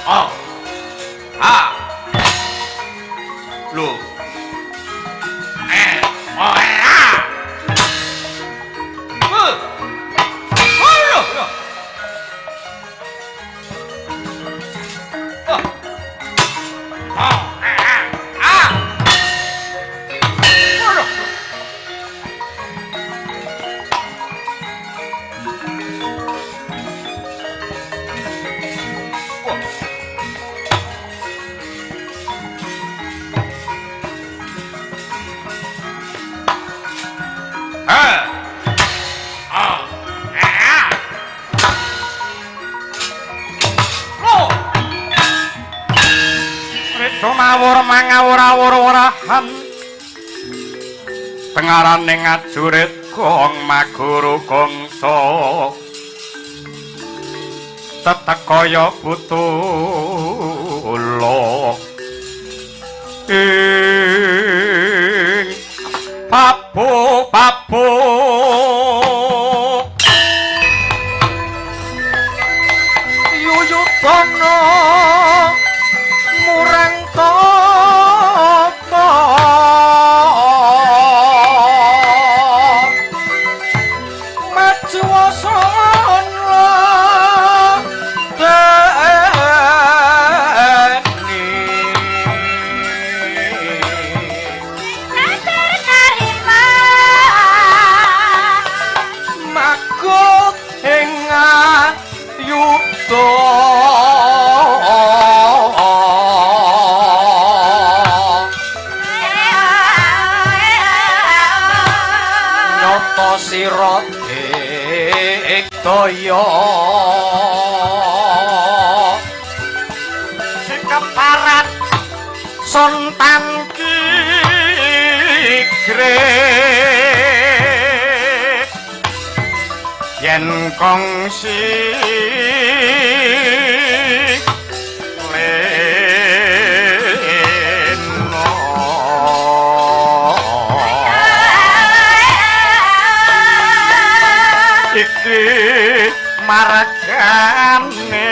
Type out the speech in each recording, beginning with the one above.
Oh. Ah. Lho. Oh ya. Oh lho. Oh. Oh. Ah. Oh lho. Sumawur mangawur-awur-wurahan tengarane ngajurit gong maguru gongso tetekaya butulo ing papu yuyutana murang tata maju wasana deni Sabar karima makut ing yuta sira daya sikeparat sontan kigre yen kongsi margane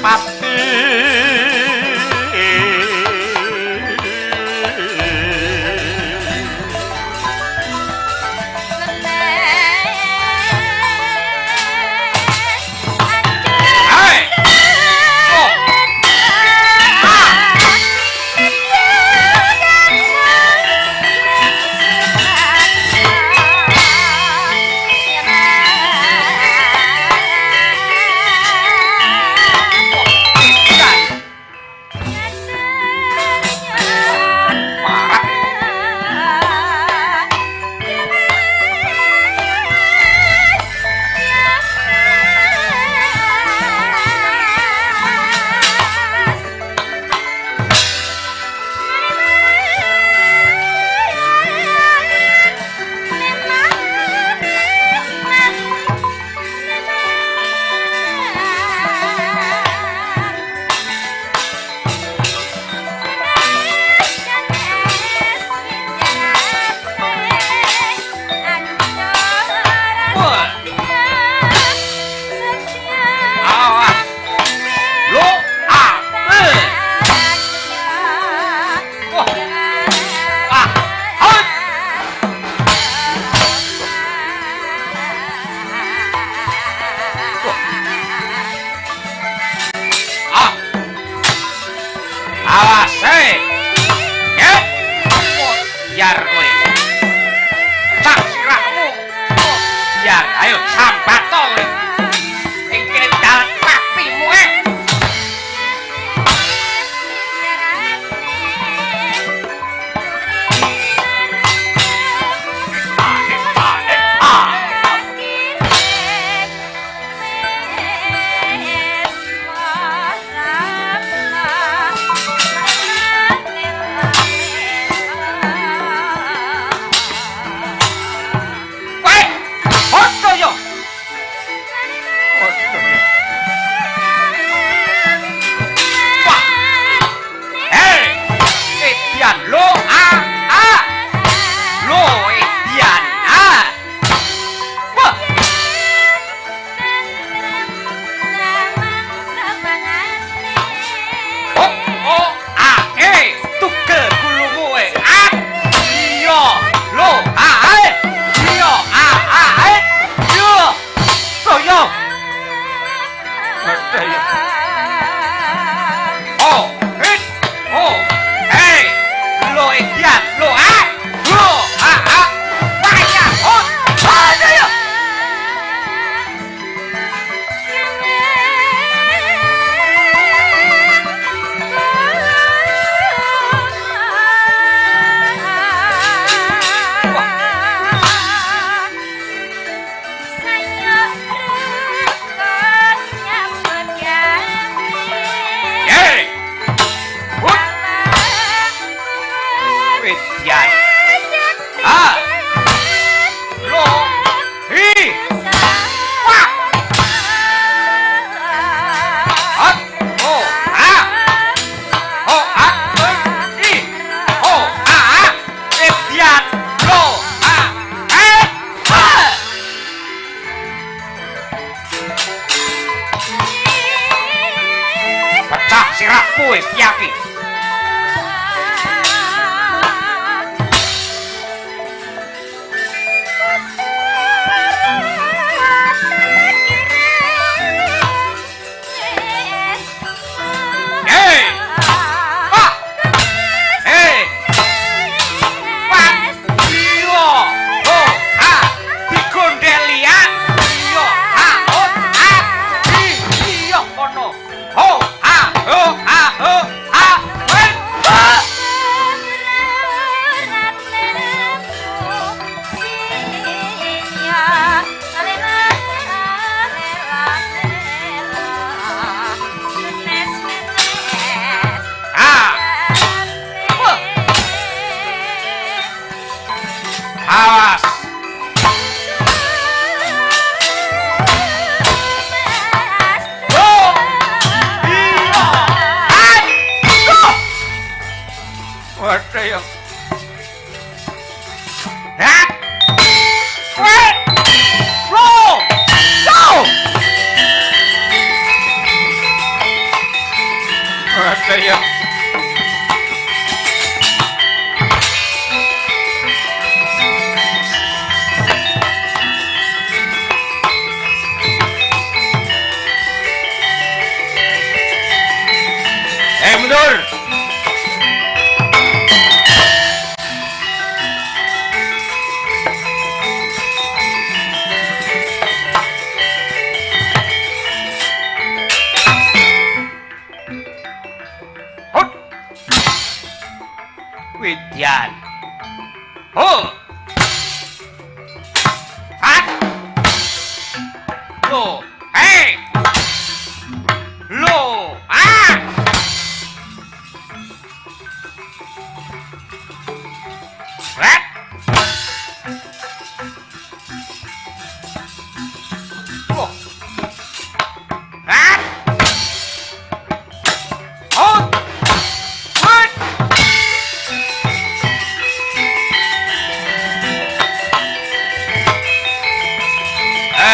pati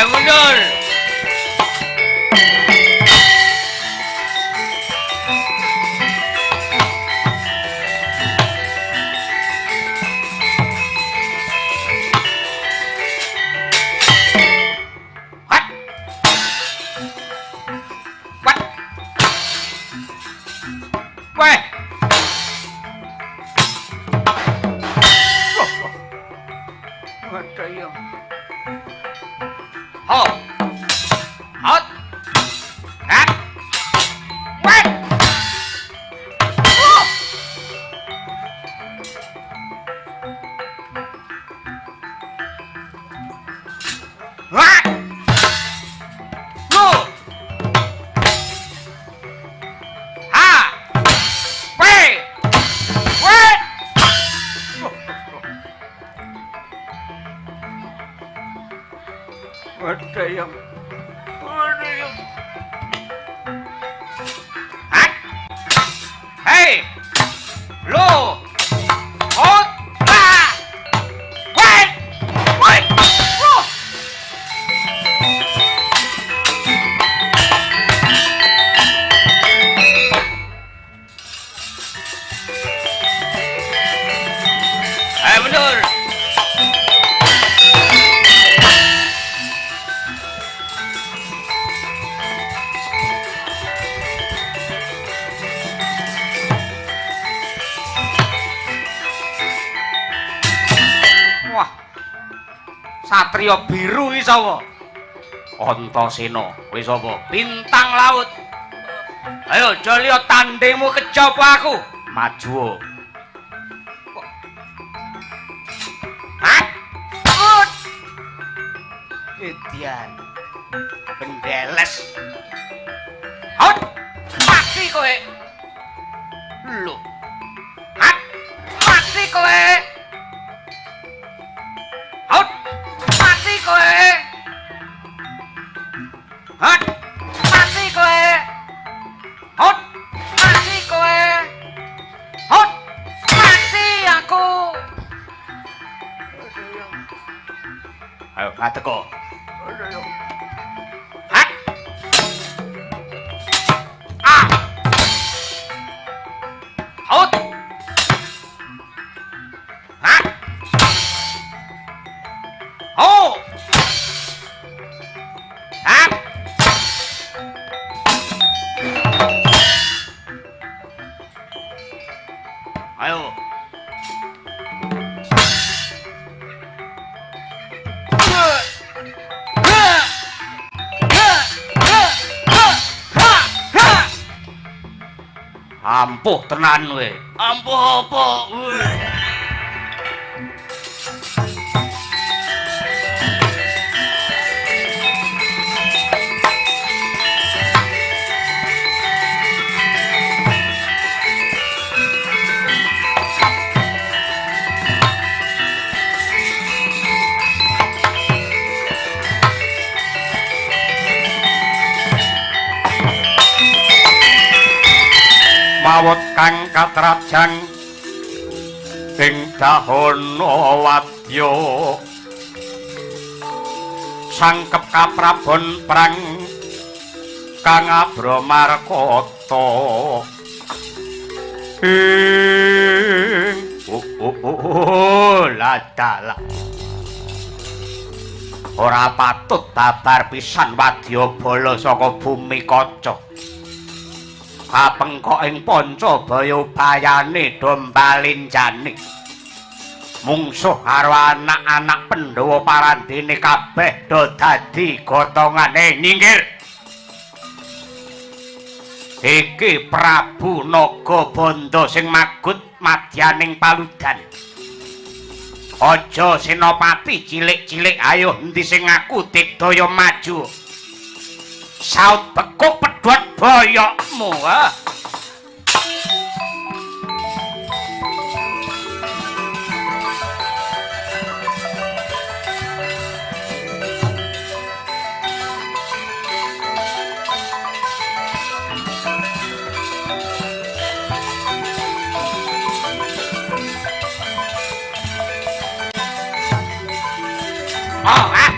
mundur. Weh. Ada yang. Ho. Hot. Hat. Weh. Wah. Lu. Ha. Weh. Weh. Ada yang. Hat. Hei. Lu. Hot. Ha. Weh. Weh. Ayo mundur. Wah. Satria biru iki sapa? Antasena. Kuwi sapa? Bintang laut. Ayo Jalya tandingmu kejaba aku. Maju. Hah? Ut. Edian. Pendeles. Hot. Mati kowe. Lho. Hah? Mati kowe. Hot. Mati kowe. Hot. Mati kowe. Hot. Mati kowe. Hot. Mati aku. Ayo, ngateko. Hah? Ah. Hot. Hah? Oh. Hah? Ayo. Ampuh tenan we. Ampuh apa? Mawut kang katrajan ing dahana wadya sangkep kaprabon perang kang abramarkata ing ladala ora patut babar pisan wadya bala saka bumi kaca kapengkok ing Pancabaya bayane dombalinjane mungsuh karo anak-anak Pandhawa parandene kabeh do dadi gotongane nyinggir iki Prabu Nagabandha sing magut madyaning paludan aja senopati cilik-cilik ayo endi sing aku digdaya maju saut bekuk pedhot boyokmu ha. Oh, ah.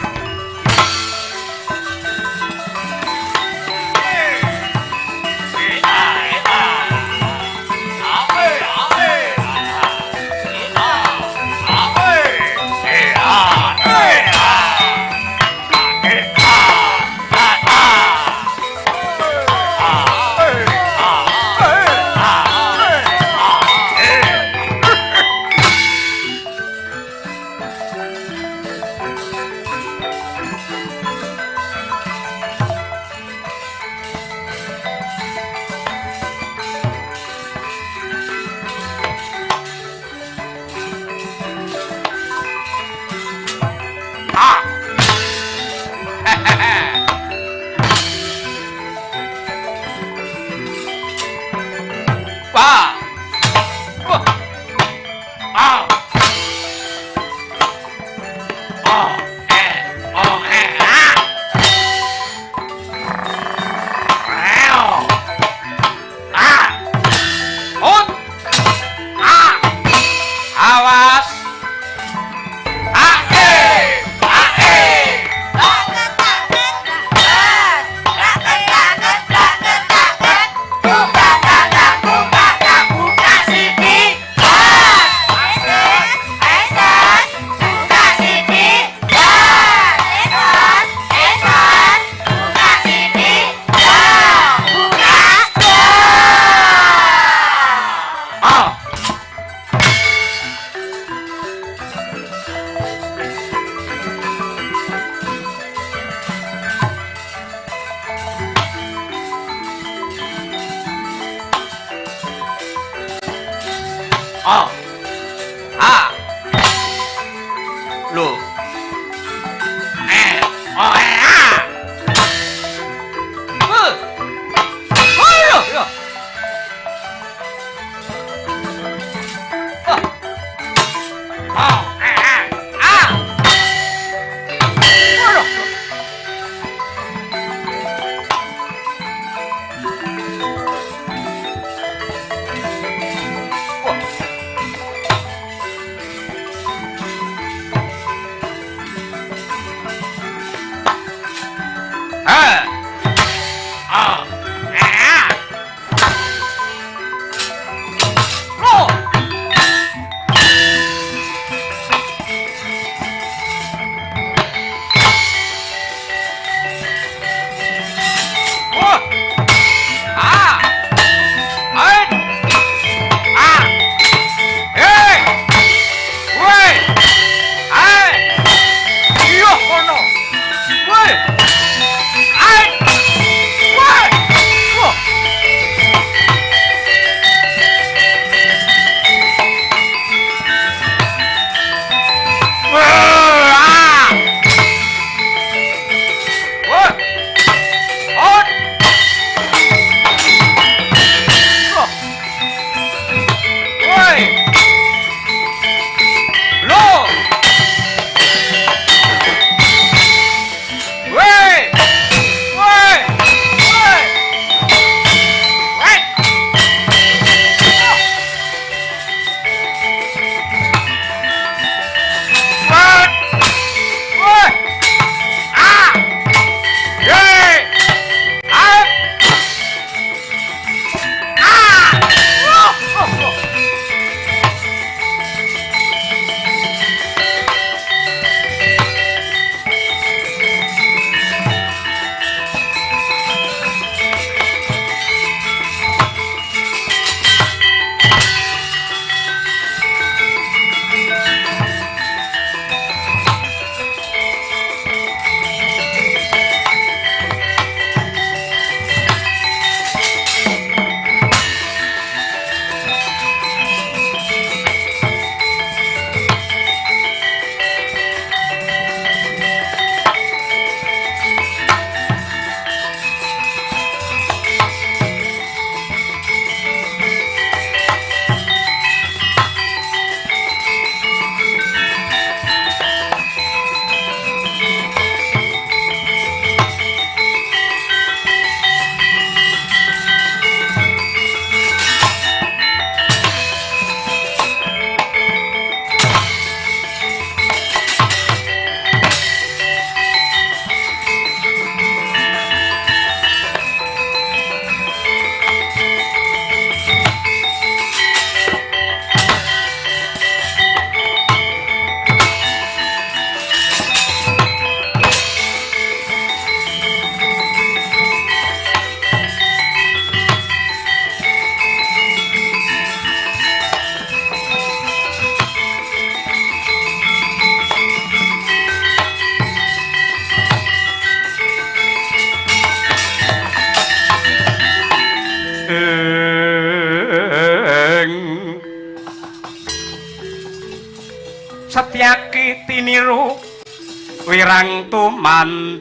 kirang tumandang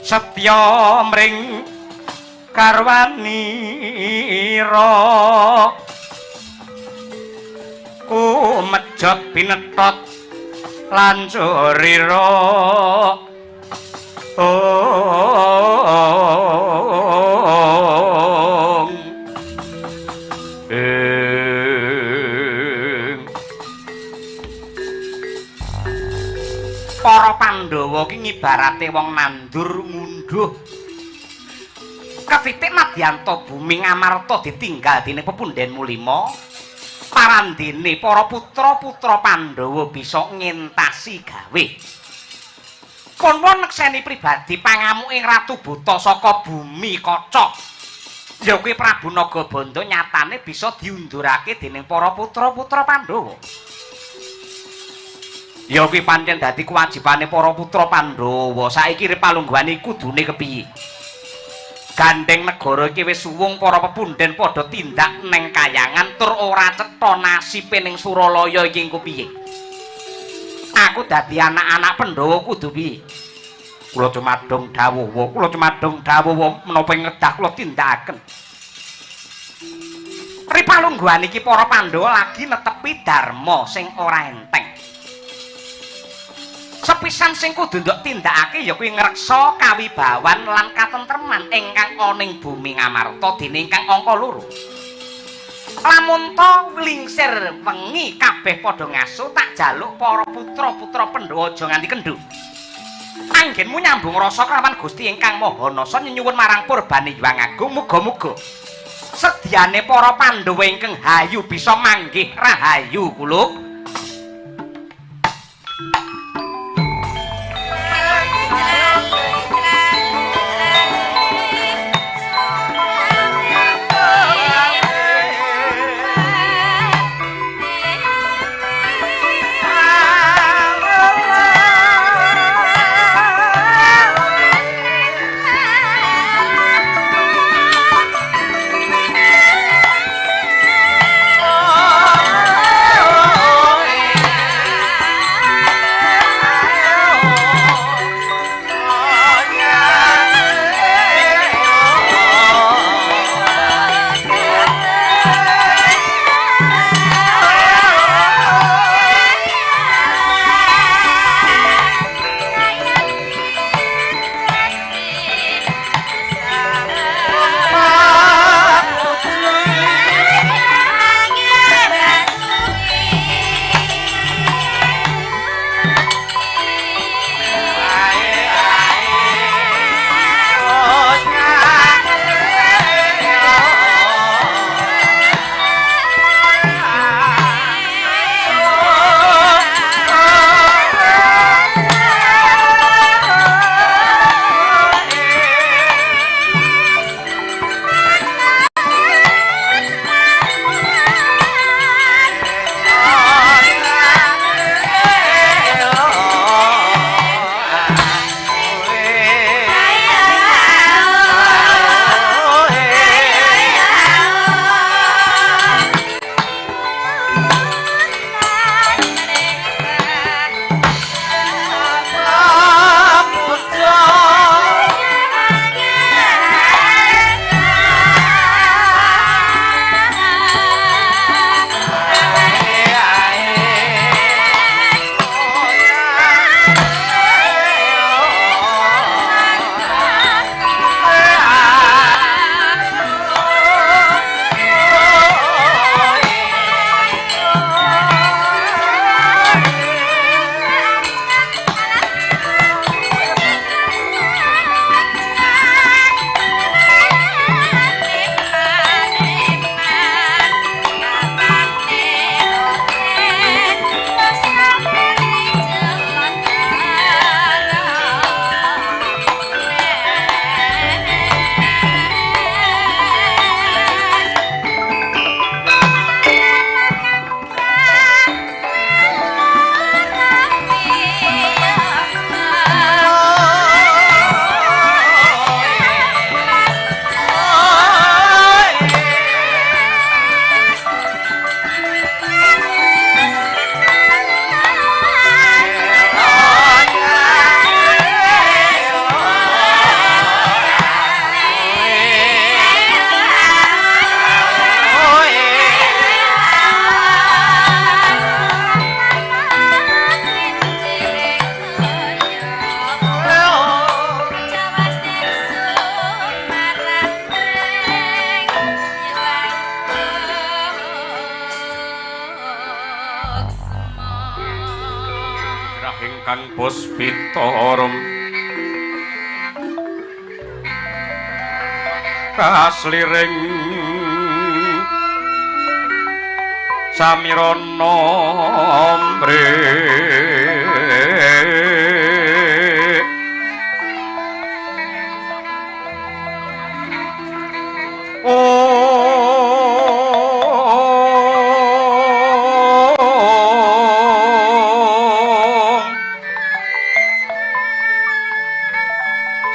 setya mring karwanira kumejot pinetot lan surira para Pandhawa ki ngibarate wong nandur ngunduh ketitik Madyanto bumi Ngamarta ditinggal dening pepunden mulima parandene para putra-putra Pandhawa bisa ngentasi gawe konwa nekseni pribadi pangamuking Ratu Buta saka bumi kaca ya kuwi Prabu Nagabandha nyatane bisa diundurake dening para putra-putra Pandhawa ya kuwi pancen dadi kewajibane para putra Pandhawa saiki Ripalungguhan kudune kepiye gandeng negara iki wis suwung para pepunden padha tindak neng kayangan tur ora cetha nasibe ning Suralaya iki engko piye aku dadi anak-anak Pandhawa kudu piye kula cumadong dawuh menapa ngedah kula tindakaken Ripalungguhan iki para Pandhawa lagi netepi dharma sing ora enteng sepisan sing kudu nduk tindakake ya kuwi ngreksa kawibawan lan katentreman ingkang ana ing bumi Ngamarta dene ingkang angka 2 lamun to lingsir wengi kabeh padha ngaso tak jaluk para putra-putra Pandhawa aja nganti kendhu anggenmu nyambung rasa kelawan Gusti ingkang Maha Nasa nyuwun marang Purbane Hyang Agung muga-muga sediane para Pandhawa ingkang hayu bisa manggih rahayu kula kang puspitorum kasliring samirana mbre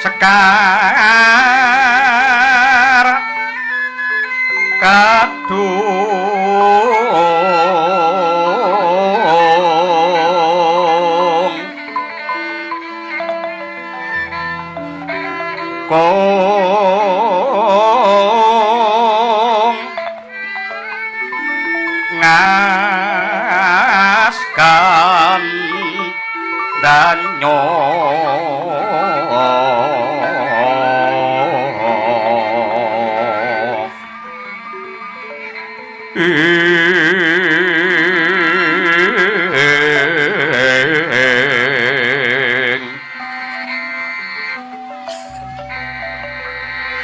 sekar kadung kong ngaskan danyo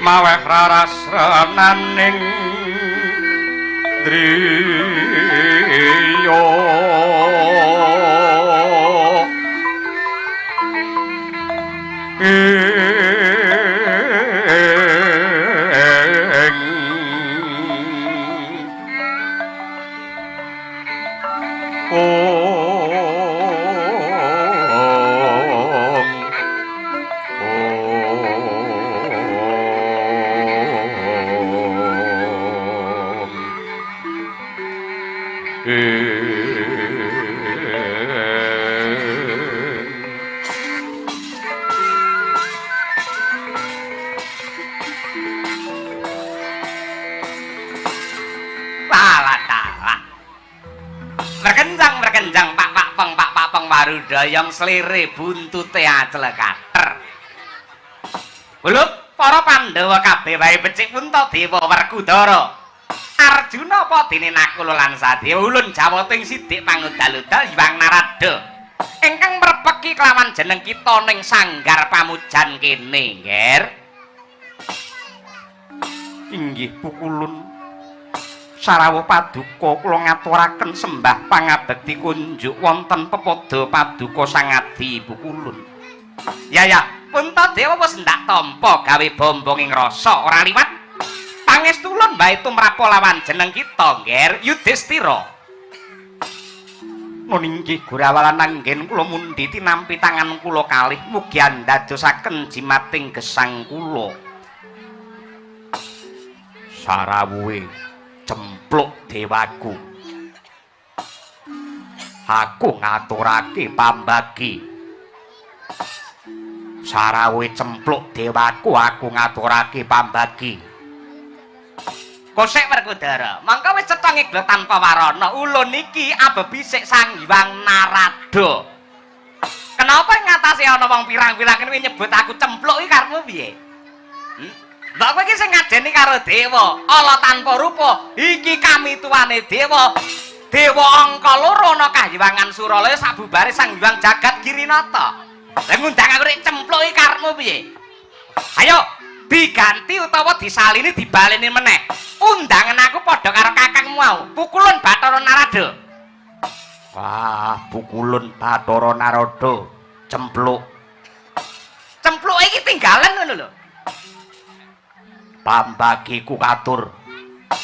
maweh rarasraning driya berkenjang pak peng marudayang slire buntute aclekater. Uluk para Pandhawa kabeh wae becik Puntadewa Werkudara. Arjuna apa dene Nakula lan Sadewa ulun jawating sidik pangudal-udal Hyang Narada. Ingkang mrepeki kelawan jeneng kita ning sanggar pamujan kene, Nger. Inggih Pukulun. Sarawa paduka kula ngaturaken sembah pangabekti kunjuk wonten pepada paduka sangadi Pukulun. Ya, Puntadewa wis ndak tampa gawe bombonging rasa ora liwat. Pangestulun bae tumrapa lawan jeneng kita, Nger Yudhistira. Nuninggih Gurawalan anggen kula mundi tinampi tangan kula kalih mugi andadosaken jimating gesang kula. Sarawuhe cempluk dewaku, aku ngaturake pambagi. Sarawe cempluk dewaku, aku ngaturake pambagi. Kosek Werkudara, mangka wis cetha ngeglo tanpa warana. Ulun iki abebisik Sang Hyang Narada. Kenapa ngatasi ana wong pirang-pirang kuwi nyebut aku cempluk iki karepmu piye? Mbak kowe iki sing ngadeni karo dewa, ala tanpa rupa. Iki kami tuane dewa. Dewa angka loro ana kahyangan Suralaya sabubare Sang Hyang Jagat Girinata. Lah ngundang aku rek cempluk iki karepmu piye? Ayo diganti utawa disalini dibaleni meneh. Undangan aku padha karo kakangmu mau. Pukulun Bathara Narada. Wah, Pukulun Bathara Narada cempluk. Cempluk iki tinggalan ngono lho. Pambagiku katur.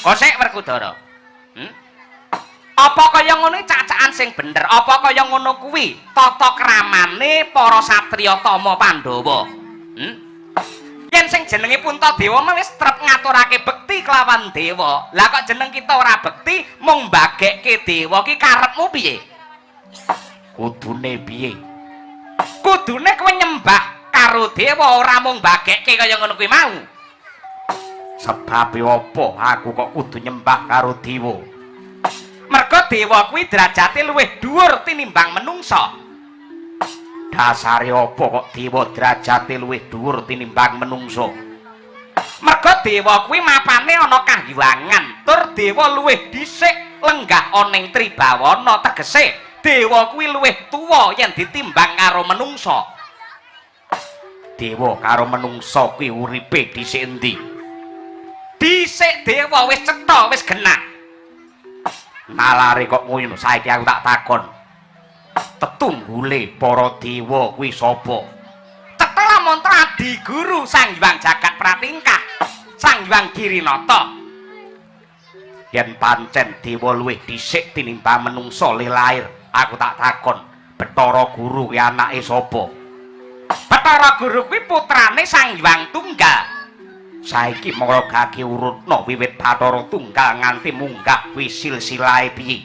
Kosek Werkudara. Apa kaya ngono cacakan sing bener? Apa kaya ngono kuwi tata kramane para satriya Tama Pandhawa? Yen sing jenenge Puntadewa wis trep ngaturake bekti kelawan dewa. Lah kok jeneng kita ora bekti mung mbagekke dewa ki karepmu piye? Kudune piye? Kudune kowe nyembah karo dewa ora mung mbagekke kaya ngono kuwi mau. Sebab apa aku kok kudu nyembah karo dewa? Merga dewa kuwi derajate luwih dhuwur tinimbang menungsa. Dasare apa kok dewa derajate luwih dhuwur tinimbang menungsa? Merga dewa kuwi mapane ana kahyangan, tur dewa luwih dhisik lenggah ana ing Tribawana, tegese dewa kuwi luwih tuwa yen ditimbang karo menungsa. Dewa karo menungsa kuwi uripe dhisik endi? Dhisik dewa wis cetha, wis genah. Nalare kok ngono, saiki aku tak takon. Tetunggule para dewa kuwi sapa? Cetha lamun Adi Guru Sang Hyang Jagat Pratingkah, Sang Hyang Girinata. Yen pancen dewa luwih dhisik tinimbang menungsa le lair, aku tak takon, Bathara Guru kuwi anake sapa? Bathara Guru kuwi putrane Sang Hyang Tunggal. Saiki mara gage urutna wiwit Bathara Tunggal nganti munggah kuwi silsilahe piye?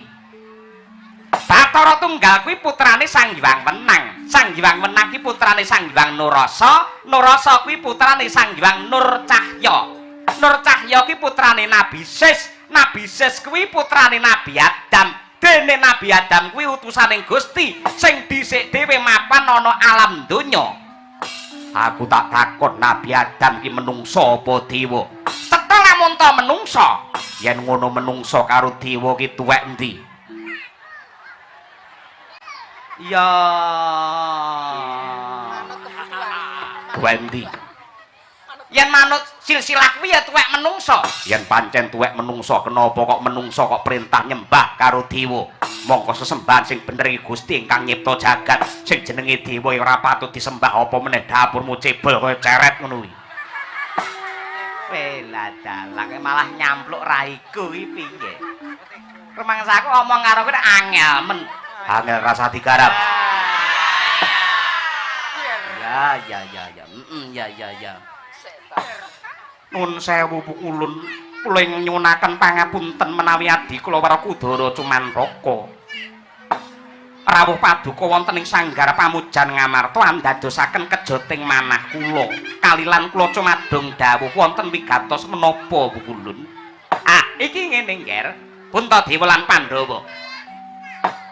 Bathara Tunggal kuwi putrane Sang Hyang Wenang. Sang Hyang Wenang kuwi putrane Sang Hyang Nurasa. Nurasa kuwi putrane Sang Hyang Nur Cahya. Nur Cahya kuwi putrane Nabi Sis. Nabi Sis kuwi putrane Nabi Adam. Dene Nabi Adam kuwi utusaning Gusti sing dhisik dhewe mapan ana alam donya. Aku tak takon Nabi Adam ki menungsa apa dewa? Cetha lamun ta menungsa. Yen ngono menungsa karo dewa ki tuwek endi? Ya. Tuwek endi? Yen manut silsilah kuwi ya tuwek menungsa. Yen pancen tuwek menungsa, kenapa kok menungsa kok perintah nyembah karo dewa? Mongko sesembahan sing bener iki Gusti ingkang nyipta jagat, sing jenenge dewa ora patut disembah apa meneh dapurmu cebol kaya ceret ngono kuwi. Bela dalang malah nyampluk raiku iki piye? Rumangsaku omong karo kowe angel men. Angel rasa digarap. Ya. Nun sewu pukulun kula nyuwunaken pangapunten menawi adi kula Werkudara Cumantaka rawuh paduka wonten ing sanggar pamujan Ngamarta andadosaken kejoting manah kula kalilan kula cumadong dawuh wonten wigatos menapa pukulun. Iki ngene Nger, Puntadewa lan Pandhawa.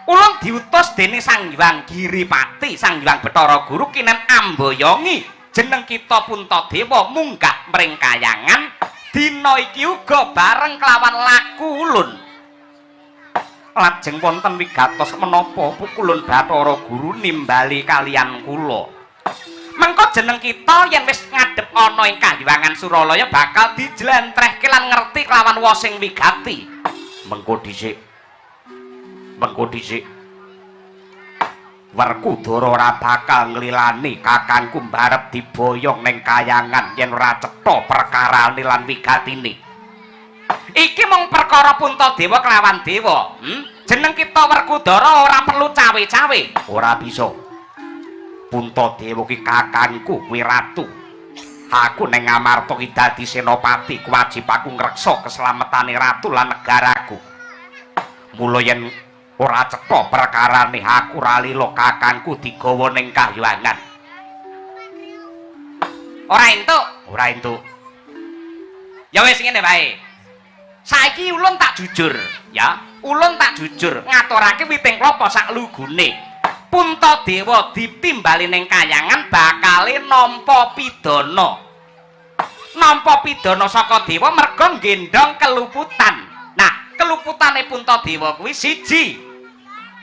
Ulun diutus dening Sang Hyang Giripati, Sang Hyang Bathara Guru kinen amboyongi jeneng kita Puntadewa munggah mring kayangan dina iki uga bareng kelawan laku ulun. Lajeng wonten wigatos menapa pukulun Bathara Guru nimbali kalian kula. Mengko jeneng kita yen wis ngadhep ana ing Kahyangan Suralaya bakal dijlentrehke lan ngerti kelawan wasing wigati. Mengko dhisik Werkudara ora bakal nglilani kakangku mbarep diboyong ning kayangan yen ora cetha perkarane lan wigatine. Iki mung perkara Puntadewa kelawan dewa. Jeneng kita Werkudara ora perlu cawe-cawe. Ora bisa. Puntadewa ki kakangku kuwi ratu. Aku ning Ngamarta ki dadi senopati, kewajibaku ngreksa keslametane ratu lan negaraku. Mula yen ora cetha perkarane aku ralila kakangku digawa ning kahyangan. Ora entuk. Ya wis ngene wae. Saiki ulun tak jujur, ya. Ulun tak jujur ngaturake witing klapa sak lugune. Puntadewa ditimbali ning kayangan bakale nampa pidana. Nampa pidana saka dewa merga nggendhong keluputan. Nah, keluputane Puntadewa kuwi siji.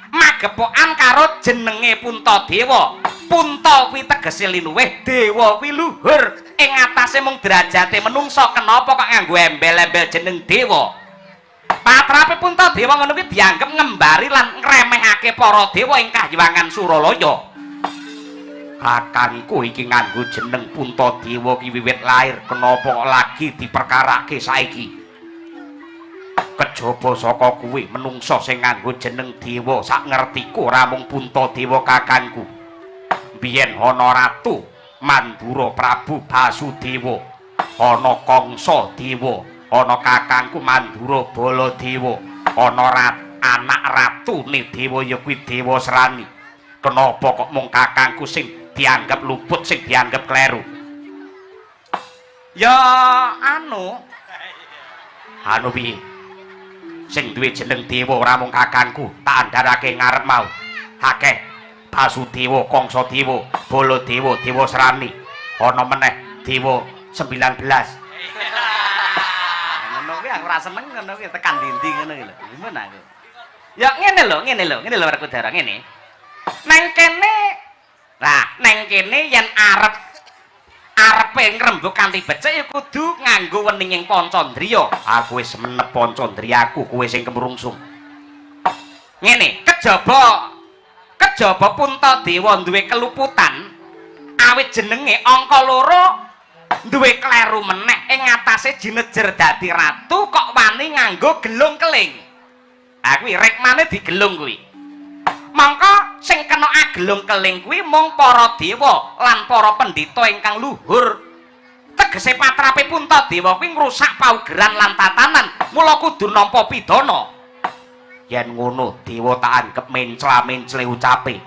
Magepokan karo jenenge Puntadewa. Punta kuwi tegese linuwih, dewa kuwi luhur. Ing atase mung derajate menungsa, kenapa kok nganggo embel-embel jeneng dewa? Patrape Puntadewa ngono kuwi dianggep ngembari lan ngremehake para dewa ing Kahyangan Suralaya. Kakangku iki nganggo jeneng Puntadewa ki wiwit lair, kenapa kok lagi diperkarake saiki? Kejaba saka kuwi menungsa sing nganggo jeneng dewa sak ngertiku ora mung Puntadewa kakangku. Biyen ana ratu Mandura Prabu Basudewa, ana Kangsa Dewa, ana kakangku Mandura Baladewa, ana anak ratune dewa ya kuwi Dewa Srani. Kenapa kok mung kakangku sing dianggap luput, sing dianggap kleru? Ya anu piye? Sing duwe jeneng dewa ora mung kakangku, tak andharake ngarep mau. Akeh Basudewa, Kangsa Dewa, Baladewa, Dewa Srani, ana meneh Dewa 19. Ngono kuwi aku ora seneng ngono kuwi tekan dindi ngono iki lho. Gimana aku? Ya ngene lho Werkudara ngene. Nang kene yen arepe ngrembug kanthi becik ya kudu nganggo weninging Pancandriya. Aku wis menep Pancandriyaku, kowe sing kemrungsung. Ngene, kejaba Puntadewa duwe keluputan awit jenenge angka 2 duwe kleru meneh ing ngatasé jinejer dadi ratu kok wani nganggo gelung keling. Kuwi rikmane digelung kuwi. Mangka sing kena agelung keling kuwi mung para dewa lan para pendhita ingkang luhur. Tegese patrape Puntadewa kuwi ngrusak paugeran lan tatanan, mula kudu nampa pidana. Yen ngono dewa tak anggep mencla-mencle ucape.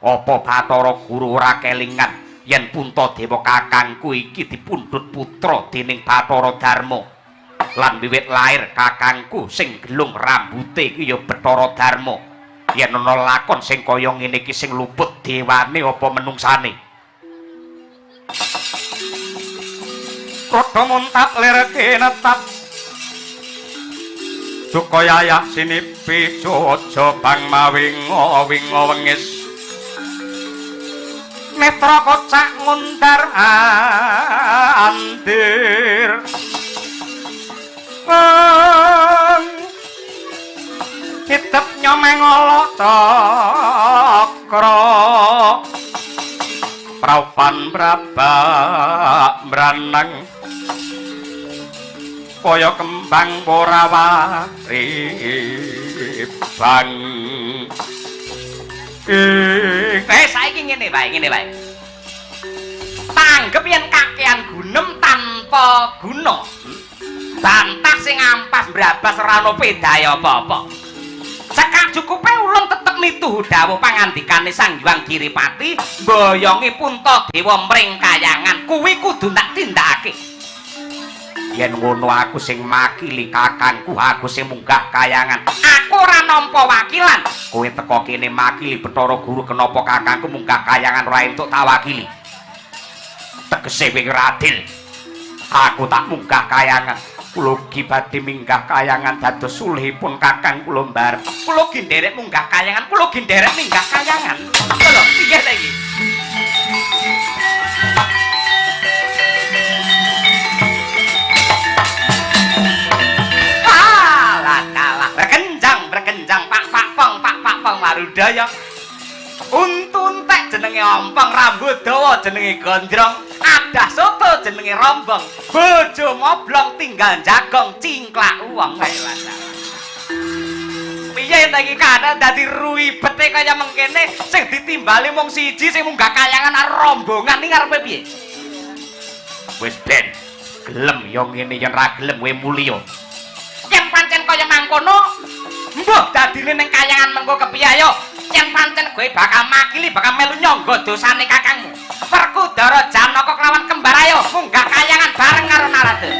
Apa Bathara Guru ora kelingan yen Puntadewa kakangku iki dipundhut putra dening Bathara Darma. Lan wiwit lair kakangku sing gelung rambute iki ya Bathara Darma. Yen ana lakon sing kaya ngene iki sing luput dewane apa menungsane. Kota muntat lerke netap Sukaya sinipi jojo bang mawingo wingo wengis Netra kocak ngundar andir Hitep nyomeng olok cokro Praupan brabak beranang Kaya kembang porawari bang saiki ngene wae tanggep yen kakean gunem tanpa guna bantah sing ampas brabas ora ana pedahe apa-apa cekak cukupe ulun tetep mituhu dawuh pangandikane Sang Hyang Giripati mboyongi Puntadewa mring kayangan kuwi kudu tak tindakake. Yen ngono aku sing makili kakangku, aku sing munggah kayangan. Aku ora nampa wakilan. Kowe teko kene makili Bathara Guru, kenapa kakangku munggah kayangan ora entuk tak wakili? Tegese wing radil. Aku tak munggah kayangan. Kula ugi badhe minggah kayangan dados sulihipun kakang kula mbar. Kula ugi nderek munggah kayangan, kula ugi nderek minggah kayangan. Lho, piye ta iki? Berkenjang pak pong marudaya untuntek jenenge ompong rambut dawa jenenge gondrong adah soto jenenge rombong bojo moblong tinggal jagong cingklak uang piye ta iki kana dadi ruwibete kaya mengkene sing ditimbali mung siji sing munggah kayangan rombongan iki karepe piye wis ben gelem yo ngene yen ra gelem kowe mulya yen pancen kaya mangkono mbah dadine ning kayangan mengko kepiye ayo yen pancen kowe bakal makili bakal melu nyangga dosane kakangmu Werkudara Janaka kelawan kembar ayo munggah kayangan bareng karo Narada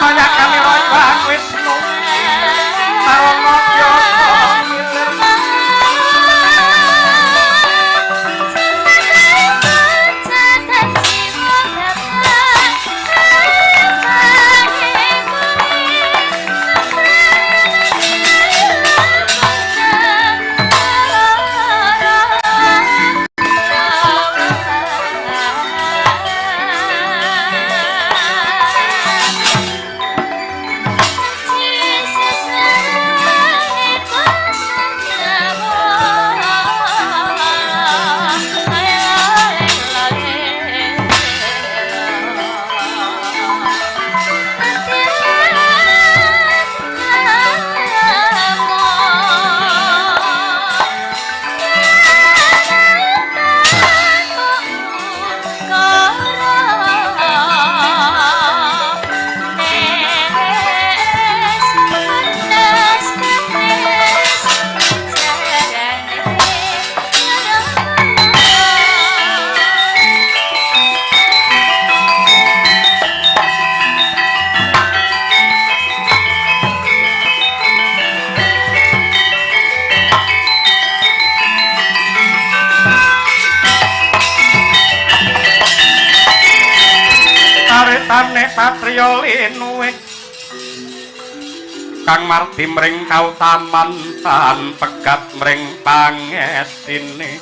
banyak kami rombak Wisnu Marono tane satriya linuwih kang mardi mring kautaman tan pegat mring pangestine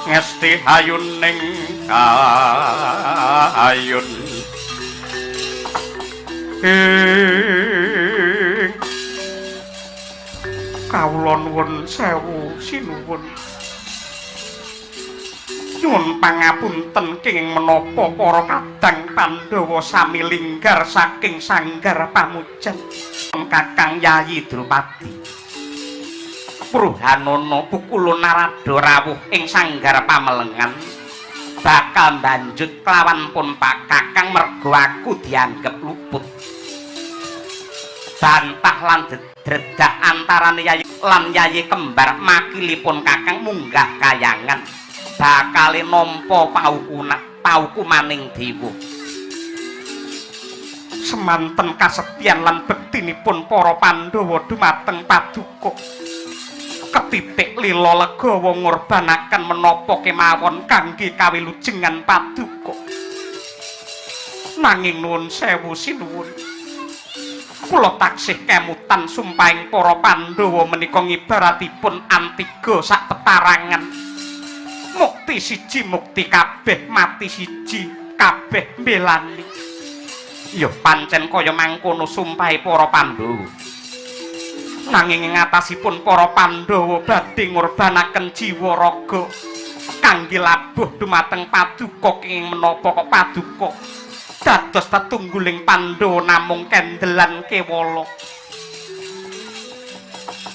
ngesti hayuning kayun kawula nuwun sewu sinuwun nyuwun pangapunten kenging menapa para kadang Pandhawa sami linggar saking sanggar pamujan Kakang Yayi Drupadi Pruhanana pukulun narada rawuh ing sanggar pamelengan bakal banjut kelawan pun Pak Kakang merga aku dianggep luput bantah lan dredah antarané Yayi lan Yayi kembar makilipun Kakang munggah kayangan bakale nampa paukumaning dewa semanten kasetyan lan bektinipun para Pandhawa dumateng Paduka ketitik lila legawa ngorbanaken menapa kemawon kangge kawilujengan Paduka nanging nuwun sewu sinuwun kula taksih kemutan sumpahing para Pandhawa menika ngibaratipun antiga sak petarangan mukti siji mukti kabeh mati siji kabeh mbelani ya pancen kaya mangkono sumpahe para Pandhawa nanging ing atasipun para Pandhawa badhe ngorbanaken jiwa raga kangge labuh dumateng Paduka kenging menapa kok Paduka dados tetungguling Pandhawa namung kendelan kewala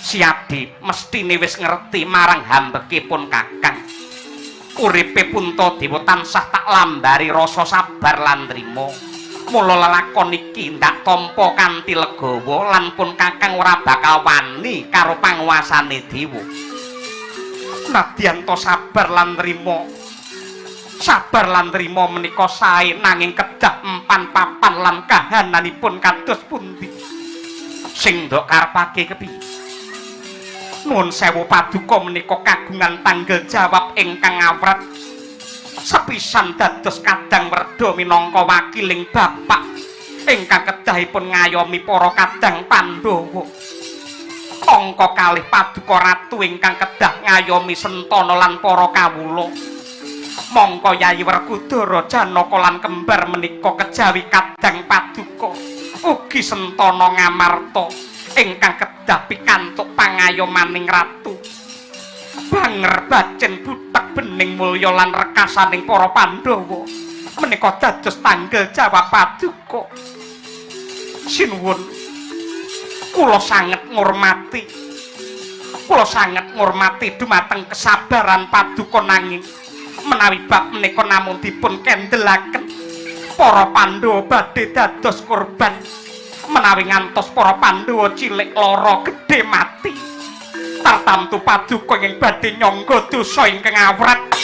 Siadi mestine wis ngerti marang hambekipun Kakang uripe Puntadewa tansah tak lambari rasa sabar lan trima mula lelakon iki ndak tampa kanthi legawa lan pun Kakang ora bakal wani karo panguwasane dewa nadyan to sabar lan trima menika sae nanging kedah empan papan lan kahananipun kados pundi sing ndok karepake kepiye nuwun sewu Paduka menika kagungan tanggel jawab ingkang awrat sepisan dados kadang werda minangka wakiling bapak ingkang kedahipun ngayomi para kadang Pandhawa angka kalih Paduka Ratu ingkang kedah ngayomi Sentana lan para kawula mongko Yayi Werkudara Janaka lan kembar menika kejawi kadang Paduka ugi Sentana Ngamarta ingkang kedah pikantuk pangayomaning ratu banger bacen butek bening mulya lan rekasaning para Pandhawa menika dados tanggel jawab Paduka sinuwun kula sanget ngurmati dumateng kesabaran Paduka nanging menawi bab menika namung dipun kendelaken para Pandhawa badhe dados korban menawi ngantos para Pandhawa cilik lara gedhe mati tartamtu Paduka ing badhe nyangga dosa ingkang awrat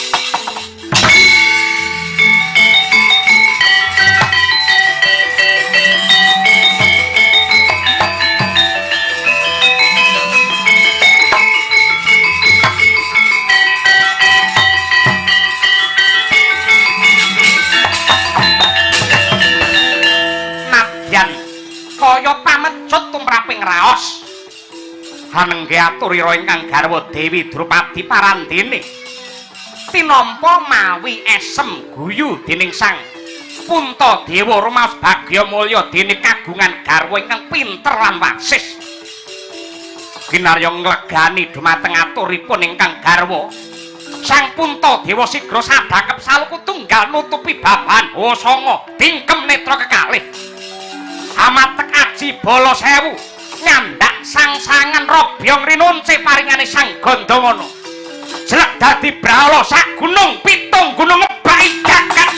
kaya pamecut tumraping raos hanengge aturira ingkang garwa Dewi Drupadi parandene tinampa mawi esem guyu dening sang Puntadewa rumaos bagya mulya dene kagungan garwa ingkang pinter lan wasis kinarya nglegani dumateng aturipun ingkang garwa sang Puntadewa sigra sadhakep saluku tunggal nutupi babahan Hasanga dingkem netra kekalih amatek aji bala sewu nyandak sangsangan robyong rinunce paringane sang Gandamana jelek dadi brahala sak gunung pitung gunung ngebaki jagat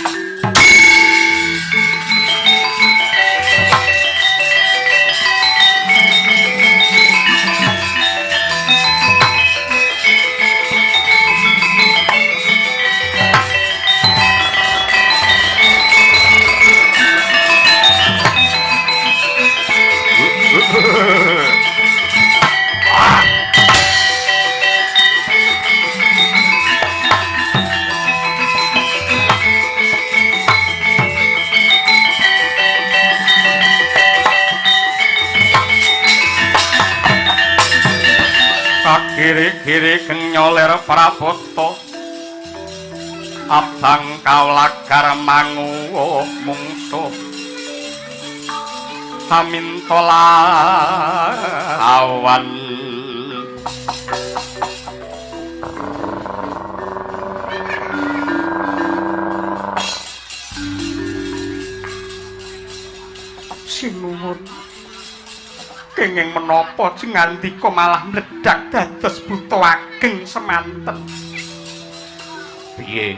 giri-giri genyoler prabota abang kaulagar mangu mungsuh amintola awan sinuwun kenging menapa jengandika malah mledak dados buta ageng semanten piye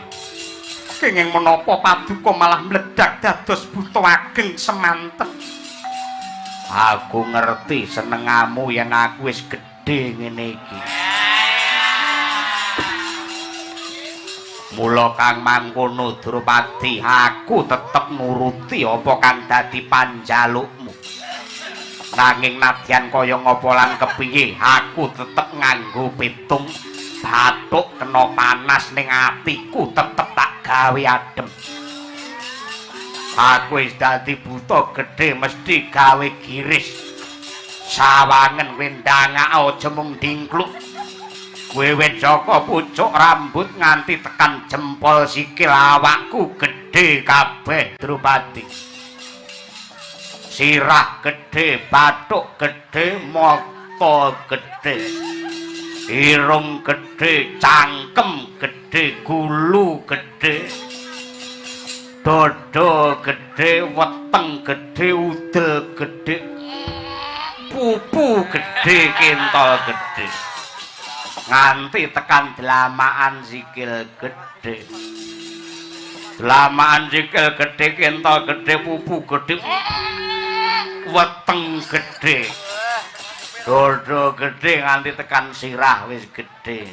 kenging menapa paduka malah mledak dados buta ageng semanten aku ngerti senengamu yen aku wis gedhe ngene iki mula kang mangkono Drupadi aku tetep nuruti apa kang dadi panjalukmu nanging nadyan kaya ngapa lan kepiye aku tetep nganggo pitung bathuk kena panas ning atiku tetep tak gawe adem aku wis dadi buta gedhe mesti gawe giris sawangen wendangak aja mung dingkluk wiwit saka pucuk rambut nganti tekan jempol sikil awakku gedhe kabeh Drupadi sirah gedhe bathuk gedhe mata gedhe irung gedhe cangkem gedhe gulu gedhe dada gedhe weteng gedhe udel gedhe pupu gedhe kentol gedhe nganti tekan dlamaan sikil gedhe dlamaan sikil gedhe kentol gedhe pupu gedhe weteng gedhe dada gedhe nganti tekan sirah wis gedhe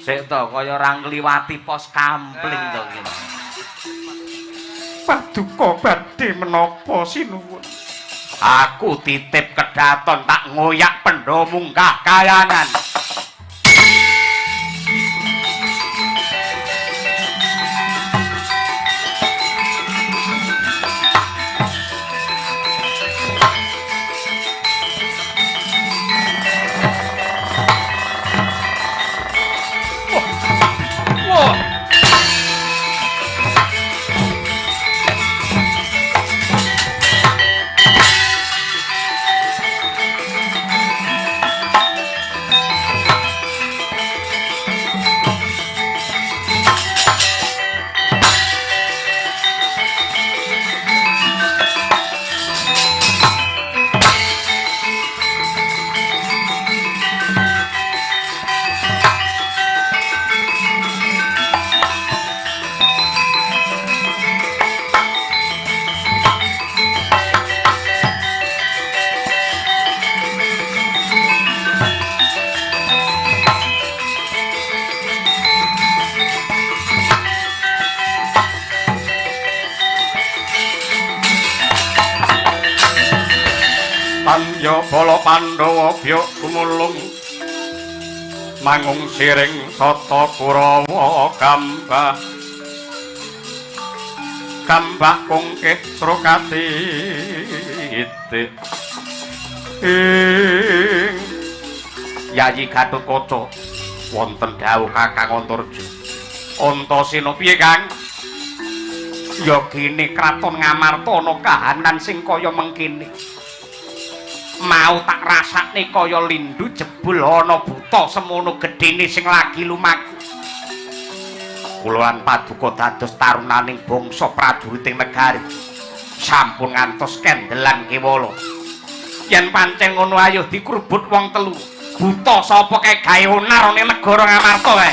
sik to kaya ora ngliwati pos kampling to kene paduka badhe menapa sinuwun aku titip kedaton tak ngoyak pendha munggah kayangan Panjo bala Pandhawa bya kumulung mangung siring sata Kurawa gambah gambah kungkih Srukati itik ing Yayi Gatotkaca wonten dawuh Kakang Antarja Antasena piye Kang ya gene kraton Ngamarta ana kahanan sing kaya mengkene mau tak rasakne kaya lindu jebul ana buta semono gedene sing lagi lumaku kula lan paduka dados tarunaning bangsa prajuriting negari sampun ngantos kendelan kewala yen pancen ngono ayo dikrubut wong telu buta sapa kae gawe onar ning negara Ngamarta kae